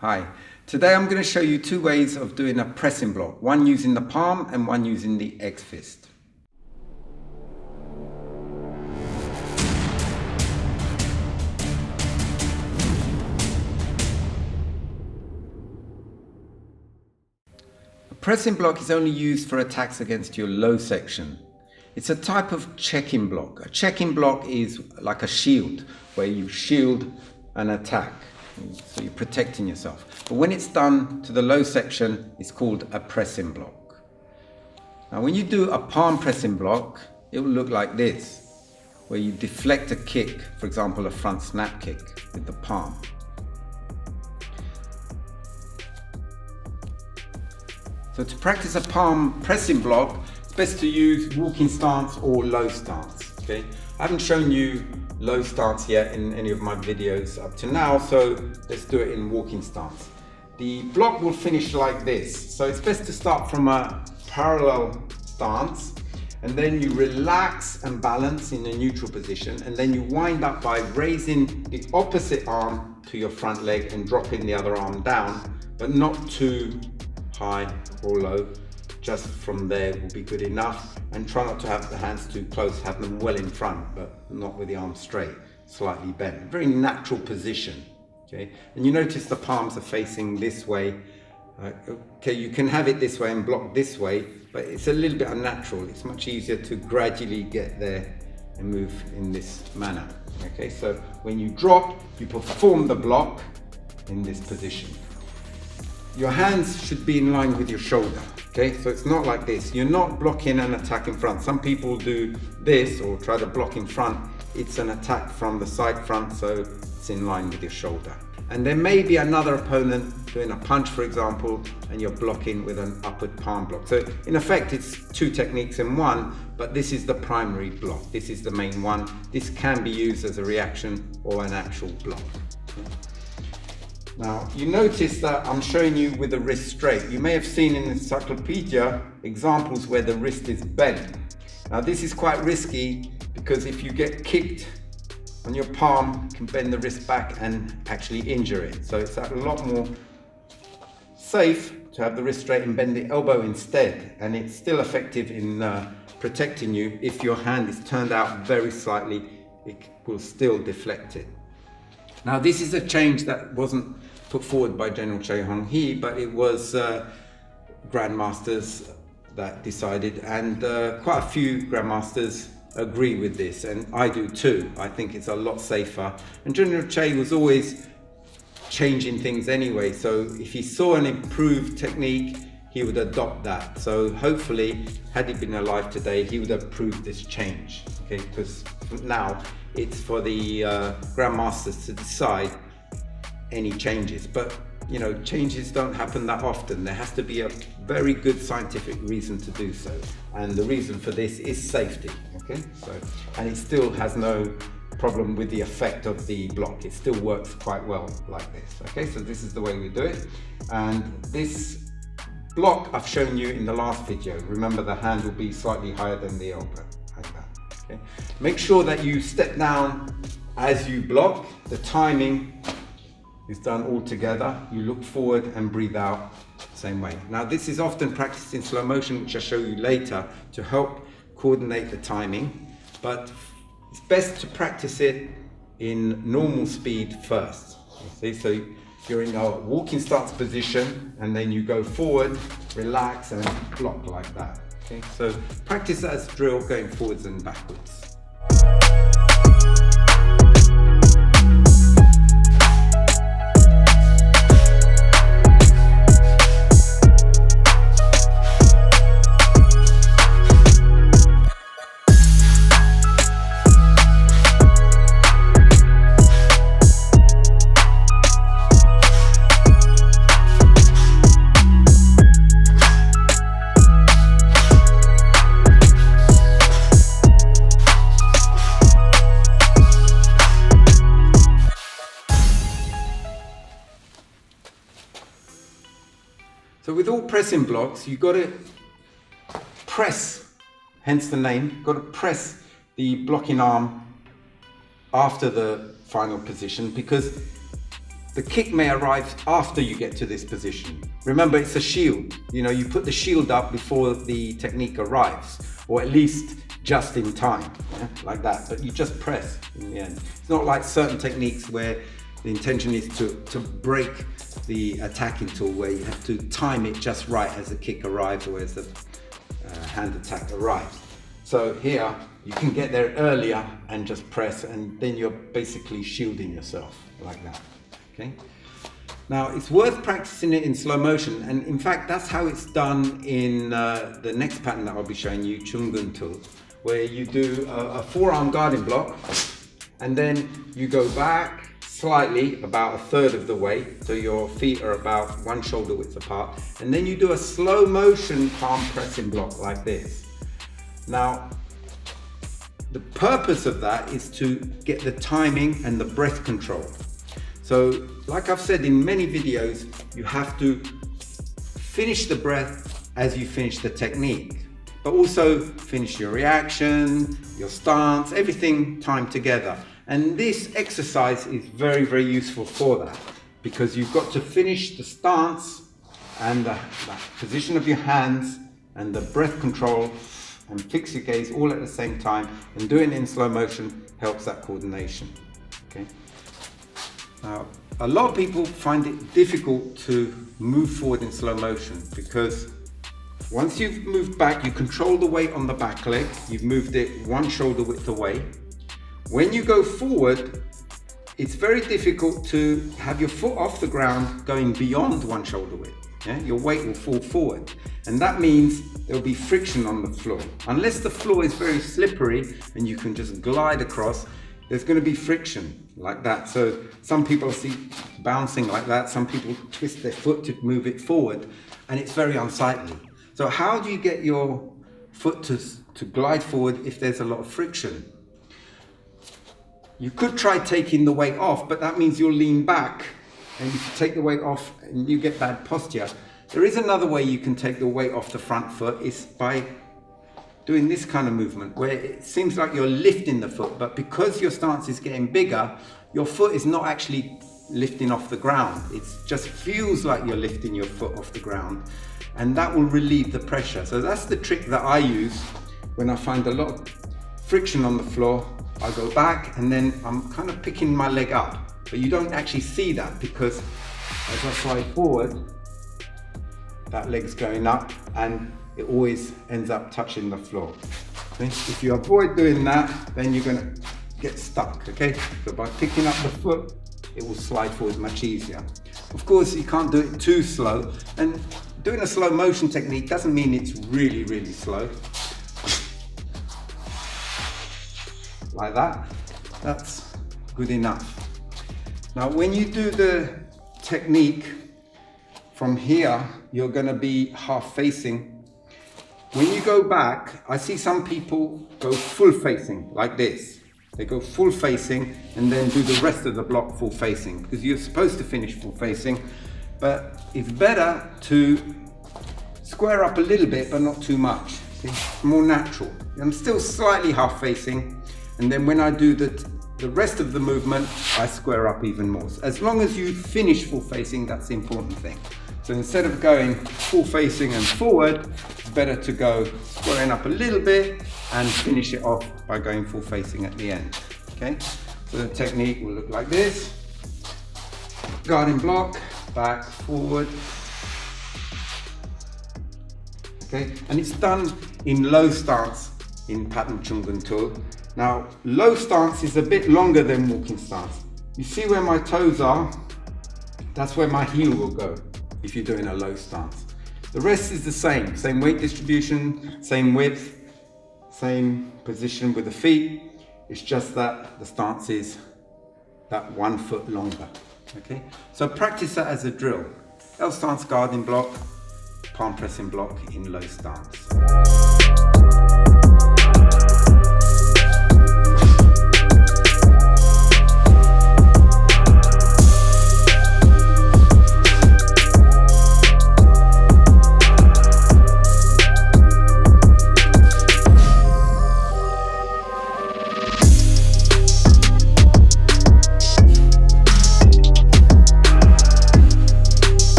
Hi, today I'm going to show you two ways of doing a pressing block, one using the palm and one using the X fist. A pressing block is only used for attacks against your low section. It's a type of check-in block. A check-in block is like a shield, where you shield an attack. So you're protecting yourself. But when it's done to the low section, it's called a pressing block. Now when you do a palm pressing block, it will look like this, where you deflect a kick, for example a front snap kick with the palm. So to practice a palm pressing block, it's best to use walking stance or low stance. Okay? I haven't shown you low stance yet in any of my videos up to now, so let's do it in walking stance. The block will finish like this, so it's best to start from a parallel stance and then you relax and balance in a neutral position, and then you wind up by raising the opposite arm to your front leg and dropping the other arm down, but not too high or low. Just from there will be good enough, and try not to have the hands too close, have them well in front but not with the arms straight, slightly bent. Very natural position. Okay, and you notice the palms are facing this way. Okay, you can have it this way and block this way, but it's a little bit unnatural. It's much easier to gradually get there and move in this manner. Okay, so when you drop, you perform the block in this position. Your hands should be in line with your shoulder. Okay, so it's not like this. You're not blocking an attack in front. Some people do this or try to block in front. It's an attack from the side front, so it's in line with your shoulder. And there may be another opponent doing a punch, for example, and you're blocking with an upward palm block. So in effect, it's two techniques in one, but this is the primary block. This is the main one. This can be used as a reaction or an actual block. Now, you notice that I'm showing you with the wrist straight. You may have seen in the encyclopedia examples where the wrist is bent. Now, this is quite risky because if you get kicked on your palm, you can bend the wrist back and actually injure it. So it's a lot more safe to have the wrist straight and bend the elbow instead. And it's still effective in protecting you. If your hand is turned out very slightly, it will still deflect it. Now, this is a change that wasn't put forward by General Choi, but it was grandmasters that decided, and quite a few grandmasters agree with this, and I do too. I think it's a lot safer. And General Choi was always changing things anyway, so if he saw an improved technique, he would adopt that. So hopefully, had he been alive today, he would approve this change. Okay, because now it's for the grandmasters to decide any changes. But you know, changes don't happen that often. There has to be a very good scientific reason to do so, and the reason for this is safety. Okay, so and it still has no problem with the effect of the block. It still works quite well like this. Okay, so this is the way we do it, and this block I've shown you in the last video. Remember, the hand will be slightly higher than the elbow, like that. Okay? Make sure that you step down as you block. The timing is done all together. You look forward and breathe out the same way. Now, this is often practiced in slow motion, which I'll show you later, to help coordinate the timing, but it's best to practice it in normal speed first. See? So you're in a walking stance position, and then you go forward, relax, and block like that. Okay, so practice that as drill, going forwards and backwards. So with all pressing blocks, you've got to press, hence the name, you've got to press the blocking arm after the final position, because the kick may arrive after you get to this position. Remember, it's a shield. You know, you put the shield up before the technique arrives, or at least just in time, yeah? Like that. But you just press in the end. It's not like certain techniques where the intention is to break the attacking tool, where you have to time it just right as the kick arrives or as the hand attack arrives. So here, you can get there earlier and just press, and then you're basically shielding yourself like that, okay? Now, it's worth practicing it in slow motion, and in fact, that's how it's done in the next pattern that I'll be showing you, Joong Gun Tul, where you do a forearm guarding block, and then you go back slightly, about a third of the way, so your feet are about one shoulder width apart, and then you do a slow motion palm pressing block like this. Now, the purpose of that is to get the timing and the breath control. So, like I've said in many videos, you have to finish the breath as you finish the technique, but also finish your reaction, your stance, everything timed together. And this exercise is very, very useful for that, because you've got to finish the stance and the position of your hands and the breath control and fix your gaze all at the same time, and doing it in slow motion helps that coordination, okay? Now, a lot of people find it difficult to move forward in slow motion, because once you've moved back, you control the weight on the back leg, you've moved it one shoulder width away. When you go forward, it's very difficult to have your foot off the ground going beyond one shoulder width. Yeah? Your weight will fall forward, and that means there will be friction on the floor. Unless the floor is very slippery and you can just glide across, there's going to be friction like that. So some people see bouncing like that, some people twist their foot to move it forward, and it's very unsightly. So how do you get your foot to glide forward if there's a lot of friction? You could try taking the weight off, but that means you'll lean back, and if you take the weight off and you get bad posture. There is another way you can take the weight off the front foot, is by doing this kind of movement, where it seems like you're lifting the foot, but because your stance is getting bigger, your foot is not actually lifting off the ground. It just feels like you're lifting your foot off the ground, and that will relieve the pressure. So that's the trick that I use when I find a lot of friction on the floor. I go back, and then I'm kind of picking my leg up, but you don't actually see that, because as I slide forward, that leg's going up, and it always ends up touching the floor. Okay? If you avoid doing that, then you're going to get stuck, okay? So by picking up the foot, it will slide forward much easier. Of course, you can't do it too slow, and doing a slow motion technique doesn't mean it's really, really slow. Like that, that's good enough. Now, when you do the technique from here, you're going to be half facing. When you go back, I see some people go full facing like this. They go full facing and then do the rest of the block full facing, because you're supposed to finish full facing, but it's better to square up a little bit, but not too much. See? More natural. I'm still slightly half facing, and then when I do the rest of the movement, I square up even more. So as long as you finish full facing, that's the important thing. So instead of going full facing and forward, it's better to go squaring up a little bit and finish it off by going full facing at the end. Okay, so the technique will look like this. Guarding block, back, forward. Okay, and it's done in low stance in pattern Joong Gun Tul. Now, low stance is a bit longer than walking stance. You see where my toes are? That's where my heel will go if you're doing a low stance. The rest is the same weight distribution, same width, same position with the feet. It's just that the stance is that 1 foot longer. Okay, so practice that as a drill. L stance guarding block, palm pressing block in low stance.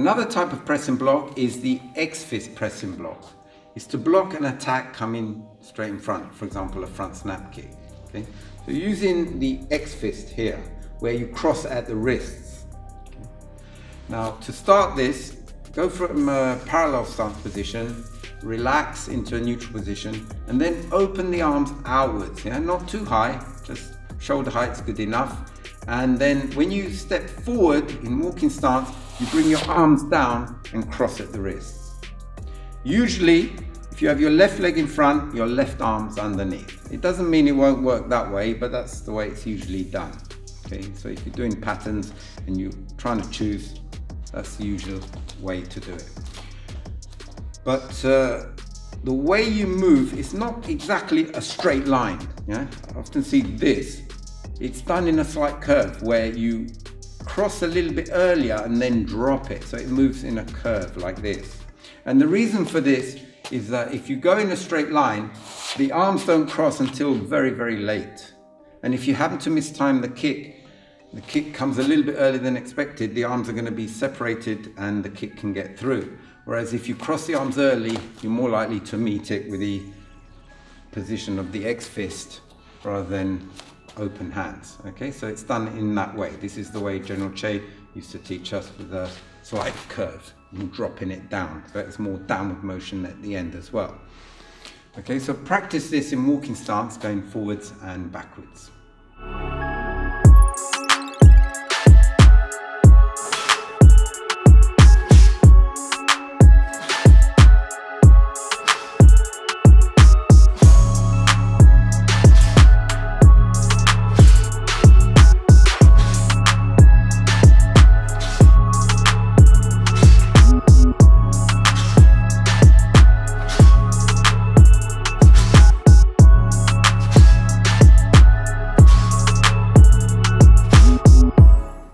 Another type of pressing block is the X-fist pressing block. It's to block an attack coming straight in front, for example, a front snap kick. Okay? So using the X-fist here, where you cross at the wrists. Okay? Now, to start this, go from a parallel stance position, relax into a neutral position, and then open the arms outwards. Yeah? Not too high, just shoulder height's good enough. And then when you step forward in walking stance, you bring your arms down and cross at the wrists. Usually, if you have your left leg in front, your left arm's underneath. It doesn't mean it won't work that way, but that's the way it's usually done. Okay, so if you're doing patterns and you're trying to choose, that's the usual way to do it. But the way you move is not exactly a straight line. Yeah? I often see this. It's done in a slight curve where you cross a little bit earlier and then drop it. So it moves in a curve like this. And the reason for this is that if you go in a straight line, the arms don't cross until very, very late. And if you happen to mistime the kick comes a little bit earlier than expected, the arms are going to be separated and the kick can get through. Whereas if you cross the arms early, you're more likely to meet it with the position of the X-fist rather than open hands. Okay, so it's done in that way. This is the way General Choi used to teach us, with a slight curve and dropping it down. So it's more downward motion at the end as well. Okay, so practice this in walking stance, going forwards and backwards.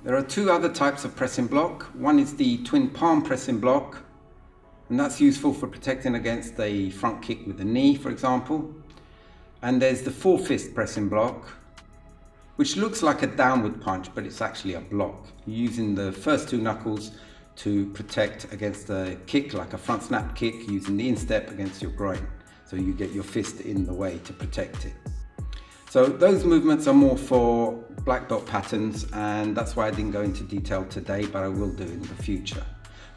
There are two other types of pressing block. One is the twin palm pressing block, and that's useful for protecting against a front kick with the knee, for example. And there's the four fist pressing block, which looks like a downward punch, but it's actually a block. You're using the first two knuckles to protect against a kick, like a front snap kick, using the instep against your groin. So you get your fist in the way to protect it. So those movements are more for black belt patterns, and that's why I didn't go into detail today, but I will do in the future.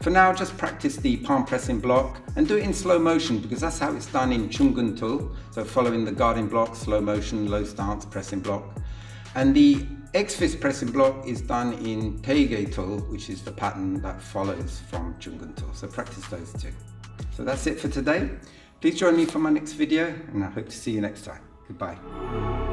For now, just practice the palm pressing block and do it in slow motion, because that's how it's done in Joong Gun Tul. So following the guarding block, slow motion, low stance pressing block. And the X-fist pressing block is done in Taekwon-Do, which is the pattern that follows from Joong Gun Tul. So practice those two. So that's it for today. Please join me for my next video, and I hope to see you next time. Goodbye.